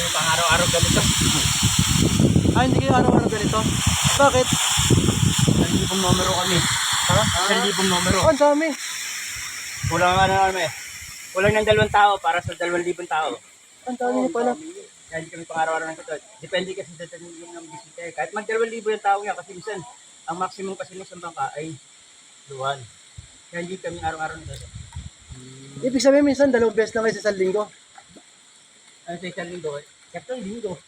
kami pang araw-araw ganito. Hindi kayo araw-araw ganito? Bakit? 1,000 numero kami. Ha? 1,000 numero. Ang dami. Kulang kami. Kulang ng 2 tao para sa 2,000 tao. Ang dami niyo pala. Kaya hindi kami pang araw-araw ng katod. Depende kasi sa tanim ng bisita. Kahit mag 2,000 yung tao nga kasi minsan ang maximum kasi ng bangka ay 2. Kaya hindi kami araw-araw ng katod. Ibig sabihin minsan 2 beses lang kayo sa isang linggo. Ano sa isang linggo? Kapag linggo.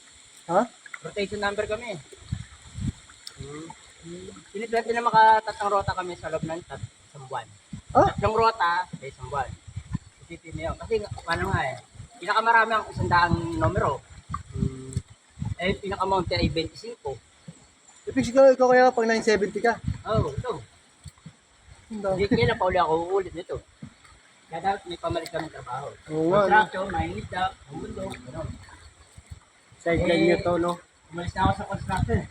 Ha? Rotation number kami. Siniswerte na makatatlong rota kami sa loob ng isang buwan. Ah? Tatlong rota sa isang buwan. Isipin niyo. Kasi paano nga eh. Pinakamarami ang 100 numero. Eh, pinaka-amount ay 25. Ibig sabihin ikaw kaya pag 970 ka. Oh, ito. Ang dami. Hindi kaya na pauli ako uulit nito. Kaya dapat may pamalit kami trabaho. Oo nga, no? Construction, mainit daw, mundo, gano'n. Sideline niyo to, no? Umalis na ako sa construction.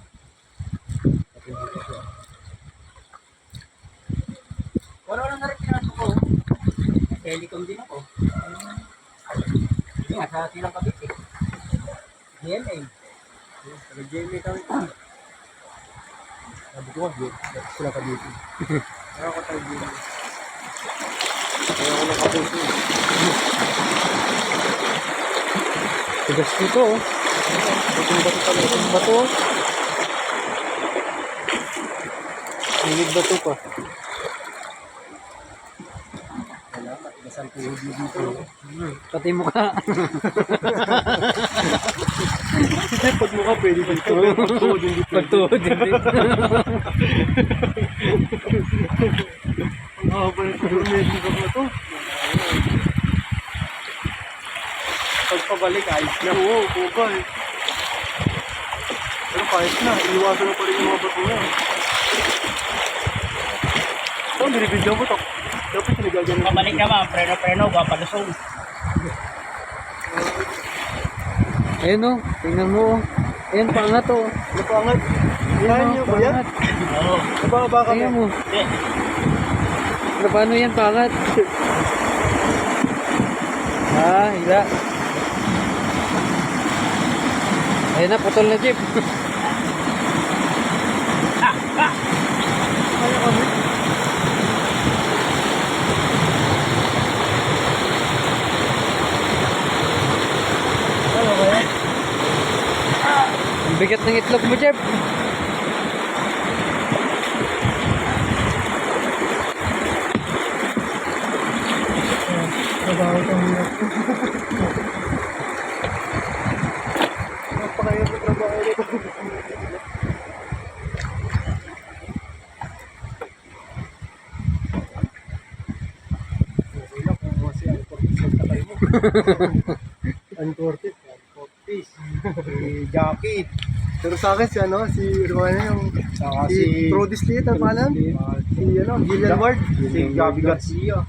Wala lang na rin pinasok ko. Telecom din ako. Hindi nga, sa Silang Cavite. GMA. Nag-GMA kami. Sabi ko nga, sila ka dito. Ayaw ko tayo dito. Ayaw ko nakapuso. Tigas dito, oh. Batong bato pala. Batong bato, oh. Hilig bato pa. Wala, matigas ang tuhod mo dito. Pati mukha. Kasi pag mukha pwede dito. Pagtuhod hindi pwede. Pagtuhod hindi. Oo, pala ito. Medyo ba ito? Pagpabalik, ayos na. Oo, kupal. Pero kahit na, iwasan na pa rin yung mga bato na. Ito, niribidyo mo ito. Dapat sinigagyan na. Pabalik naman, preno-preno, papalusong. Ayun oh, tingnan mo oh. Ayun, pangat oh. Napangat. Yan nyo ba yan? Oo. Nababa kami. Tingnan mo. Hindi. Paano yan, pangat? Hila. Ayun na, putol na jeep. Ano kami? Ano ba yan? Ang bigat ng itlog mo, Jeff. Trabaho kang hirap. Napakahirap na trabaho nito. Okay lang kung kasi Uncortis ang takay mo. Uncortis. Uncortis. Si Jackie. Pero sa akin si ano, si Ruana yung si Prodis Liet, ang pangalan? Si ano, Gillian Ward. Si Gabi Garcia.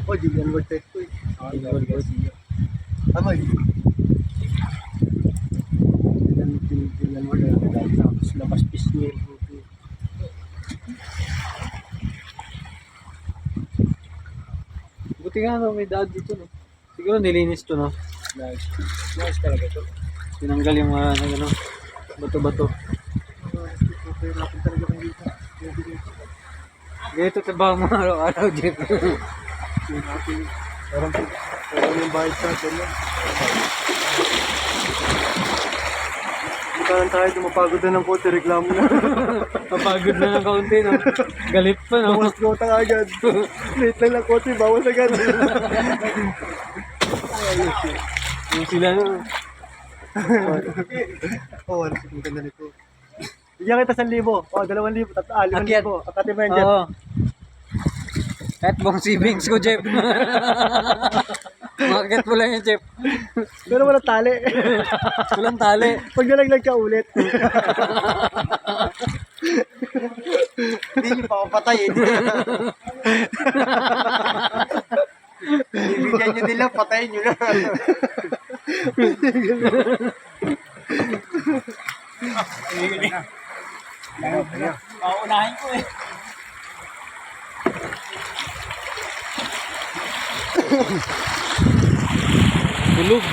Oh, Gillian Ward type ko eh. Gillian Garcia. Ano eh? Gillian Ward tapos labas pis niya. Buti nga no, may daan dito no. Siguro nilinis to no. Nice talaga ito. Tinanggal yung mga ano, bato-bato. Pahirapan talaga kung dito. Ganito trabaho mo araw-araw, Jeff. Parang yung bayad sa atin yan. Hindi ka lang tayo, dumapagod na ng konti, reklamo na. Papagod na ng kaunti no. Galit pa no. Bawas kota ka agad. Late lang lang konti, bawas agad. Yung sila no. Oo, ang ganda nito. Bigyan kita 1,000. O, 2,000. 5,000. Akati mo yan dyan. Oo. Kahit buong savings ko, Jeff. Market mo lang yan, Jeff. Pero walang tali. Walang tali. Pag nalaglag ka ulit. Hindi nyo pa kapatay eh. Ibigyan nyo nila, patayin nyo na. Pauunahin ko eh. Tulog.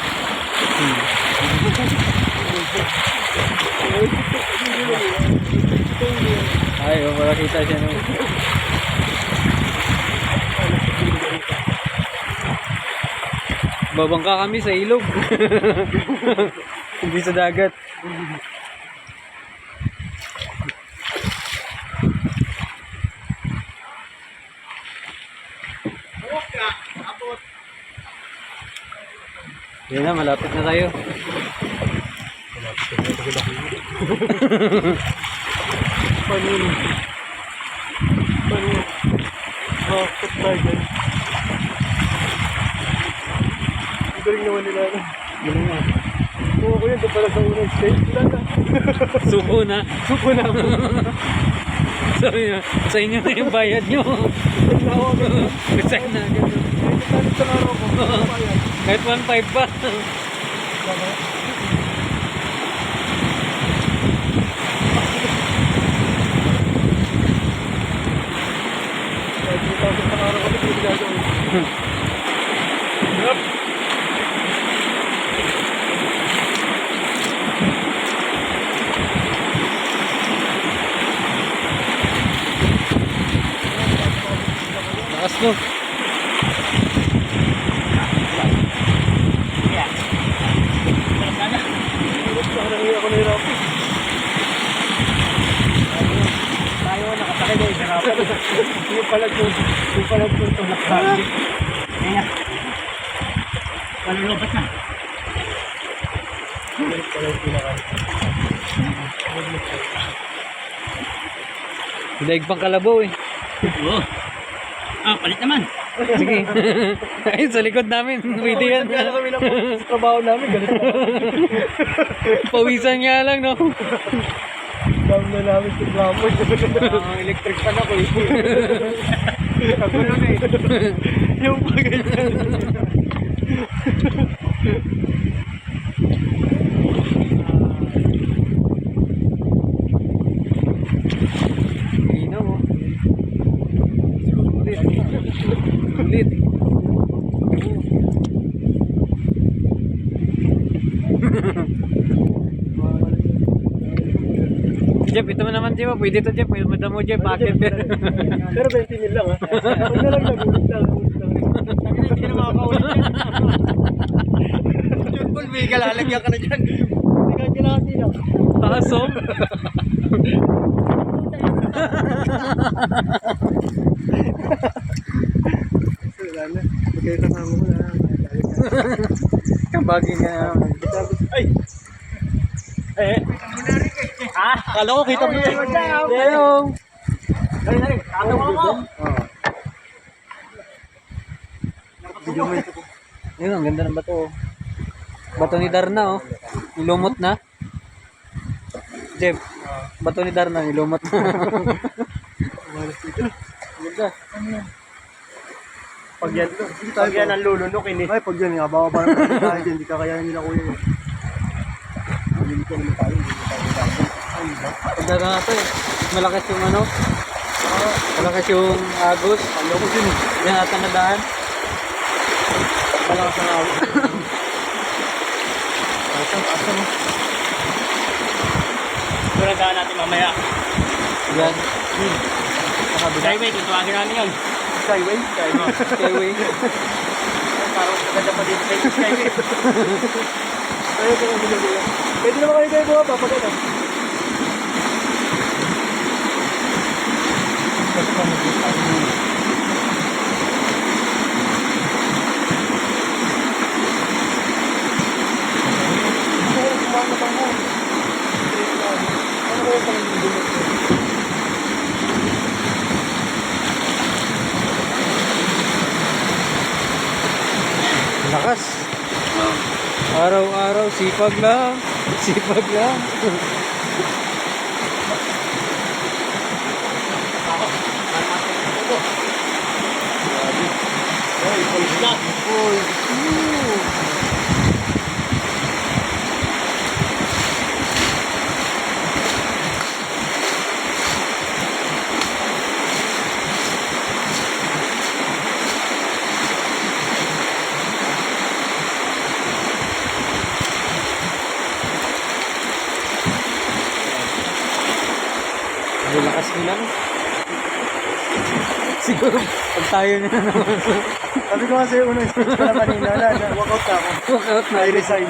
Ay, wala kita siya no. Babangka kami sa ilog. Hindi sa dagat. Yan na, malapit na tayo. Paano yun? Paano yun? Bakit tayo dyan? Ang galing naman nila. Galing na. Oo ko yun, doon pala sa unang stage. Wala na. Suko na. Suko na ako. Sabi niya, sa inyo na yung bayad nyo. Wala ako agad. Resign na agad. Kahit sa araw ko. Kahit 1.5 pa. Kahit 3,000 sa araw ko, hindi ko gagawin. Yup. Lakas no. Parang hindi ako nahirapan. Tayo nakasakay na hirapan. Yung palag ko ito nakakali. Kaya, palulobas na. Yung palag ko nakakali. Daig pang kalabaw eh. Oo. Palit naman. Sige. Ayun, sa likod namin. Pwede yan. Kaya kami lang po sa trabaho namin. Galit na Pawisan nga lang, no? dami na namin sa glamor. Electric fan ako eh. Ako nun eh. Yung paganyan. Ino, oh. Ulit. Ulit. Jeff, ito mo naman, Jeff. Pwede ito, Jeff. Madamo, Jeff. Bakit? Pero 20 mil lang ha. Huwag na lang nagulit lang. Hindi ka na makakaulit yan. Yun, Paul, may kalalagyan ka na dyan. Hindi ka kinakati lang. Taas, oh. Wala na. Magkaya kasama ko na. Kabagin ka na. Ay! Akala ko kita mo yun. Hello. Dali na rin, tatawa ko. Video mo ito. Ayun, ang ganda ng bato, oh. Bato ni Darna, oh. Ilumot na. Jeff, bato ni Darna, ilumot na. Umalis dito. Ganda. Pag yan ang lulunok ini. Ay, pag yan, ababa na tayo dyan. Hindi kakayanin nila kuya. Hindi ko naman tayo. Ay, ba? Ganda na ito, eh. Malakas yung ano. Malakas yung agos. Ano ko din. Yan ata na daan. Malakas ang awit. Asa mo? Turagahan natin mamaya. Yan. Skyway, kung tuwagin namin yun. Skyway? Skyway. Parang maganda pa dito sa Skyway. Ayaw ka naman nila. Pwede naman kayo kayo bumaba pag ano. Lakas. Araw-araw, sipag lang. Sipag lang. Lakas nila. No? Siguro, pag tayo na naman. Sabi ko kasi unang speech ko na kanina na walkout na ako. Walkout na. I resign.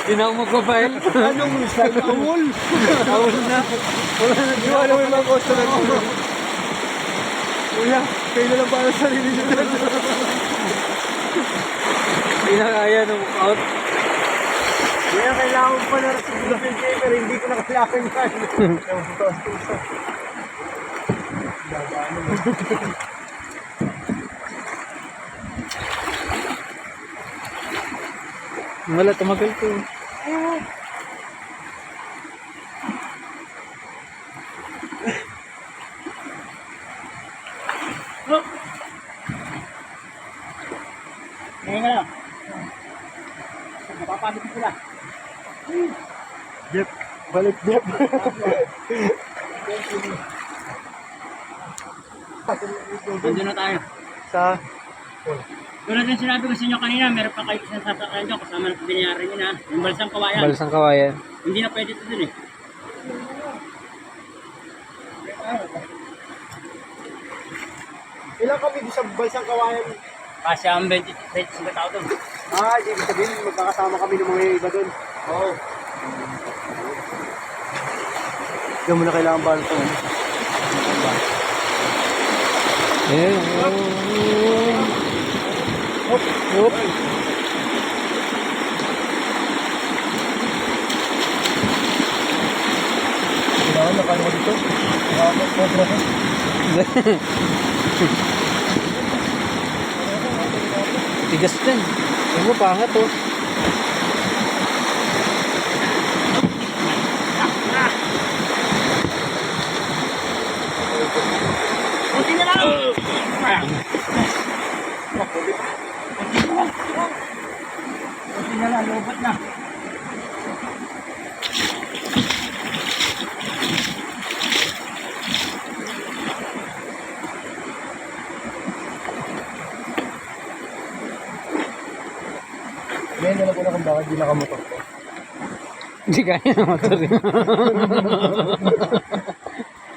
Di na ako magpapail. Anong resign? Awol! Awal na. Wala na. Di ba alam mo yung mga customer ko? Kuya, kayo na lang para sa sarili nyo. Hindi na kaya ng walkout. Kuya, kailangan ko pa na sa Philippine pero hindi ko na kailangan yan. Tuso. Wala, tumagal to. Ngayon nga lang. Napapabit sila. Jeff, balik Jeff. Nandun na tayo. Sa Tulad ng sinabi ko sa inyo kanina, meron pa kayo isang sasakyan dyan kasama ng binayaran nyo na. Yung balsang kawayan. Balsang kawayan. Hindi na pwede ito dun eh. ilang kami di sa Balsang Kawayan? Kasi ang 25 tao dun. Ibig sabihin, magkakasama kami ng mga iba doon. Oo. Hindi mo na kailangan ba ito? Eh, Hop, hop. Kailangan na kaya mo dito. Sobra ko. tigas din. Ano mo, pangat oh. Kunti na lang! Kunti na lang, lobot na. Ngayon na lang po na kung bakit di nakamotor ko. Hindi kaya ng motor yun.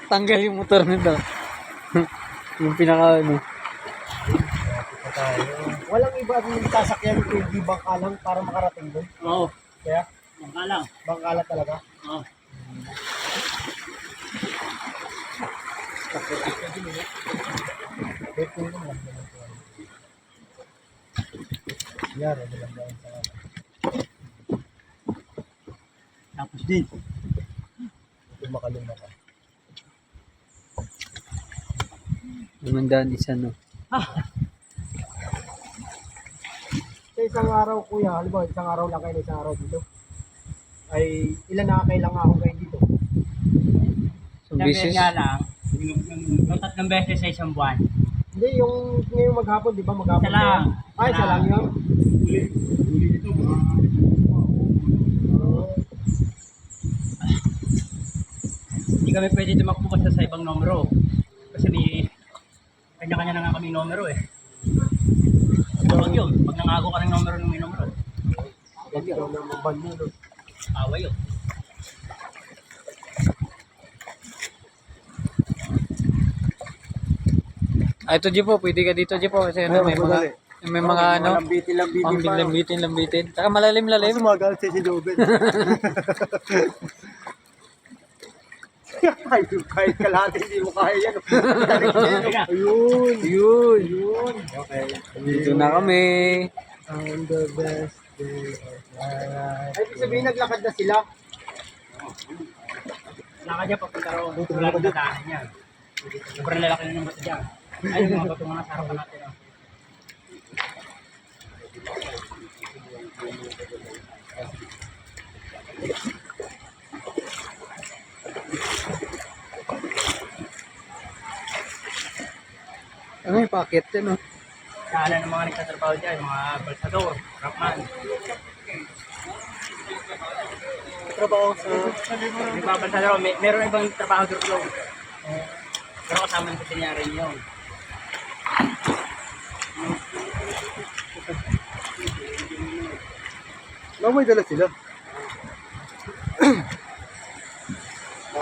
Tanggal yung motor nito. Yung pinaka ano. Walang iba yung sasakyan kung di bangka lang para makarating doon. Oo. Kaya, Bangka lang. bangkala talaga. Oo. Wait ko lang lang. Yan, ano lang lang sa Tapos din. kung makaluma ka. 500 isa no. Sa isang araw, kuya, halimbawa, isang araw lang kayo, isang araw dito. Ay, ilan nakakailang ako kayo dito? So, Isang beses business. nga lang. Yung 3 beses sa isang buwan. Hindi, yung ngayong maghapon, di ba? Maghapon Isa lang. Ay, isa lang yun. Hindi kami pwede tumakbo basta sa ibang numero. Kasi may kanya-kanya na nga kami numero eh. Huwag yun. Pag nangago ka ng numero ng may numero. Huwag yun, ang mabanyo, no? Away yun. Ah, ito Jepo, pwede ka dito Jepo kasi ano, may mga ano, Lambitin. lambitin. Saka malalim-lalim. Kasi magalit siya si Joven. Kahit kalahati, hindi mo kaya yan. Ayun. Okay. Dito na kami. On the best day of my life. Ay, ibig sabihin, naglakad na sila. Lakad niya papunta roon. Wala nang dadaanan niya. Sobrang lalaki na ng bato dyan. Ay, yung mga bato mga sa harapan natin. Oh. Ano yung packet yan oh. Kala ng mga nagtatrabaho dyan, mga balsador, rapman. Trabaho sa... Yung mga balsador, meron ibang trabaho doon. Pero kasama ng kusinyarin yun. May dala sila.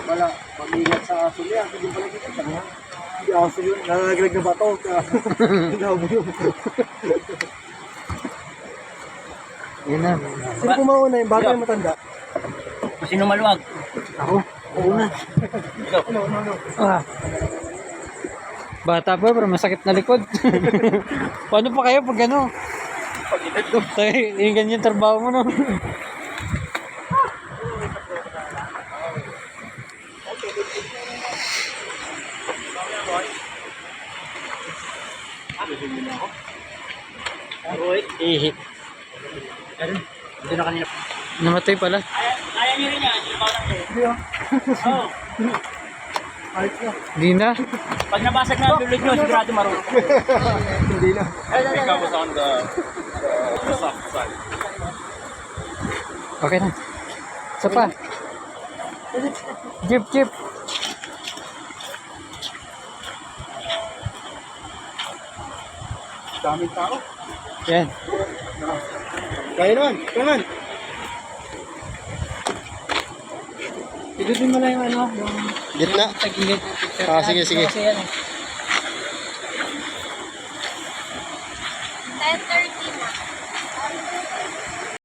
pala, pag-ingat sa aso niya. Hindi pala dito. Hindi aso yun. Nalaglag na bato. Labo yun. Yan na. Sino pumauna yung bata yung matanda? Sino maluwag? Ako. Una. Ah. Bata pa, pero masakit na likod. Paano pa kayo pag ano? Yung ganyan trabaho mo, no? Ihit. Hindi na kanina. Namatay pala. Kaya niyo rin yan. Oo. Ayos na. Di na. Pag nabasag na ang bibig nyo, sigurado marunong. Hindi na. Okay na. Isa pa. Jeep, jeep. Daming tao. Yan. Kaya naman. Kaya naman. Pilutin mo lang yung ano, yung Gitna. tagilid. Ah, sige, sige. Kasi yan eh.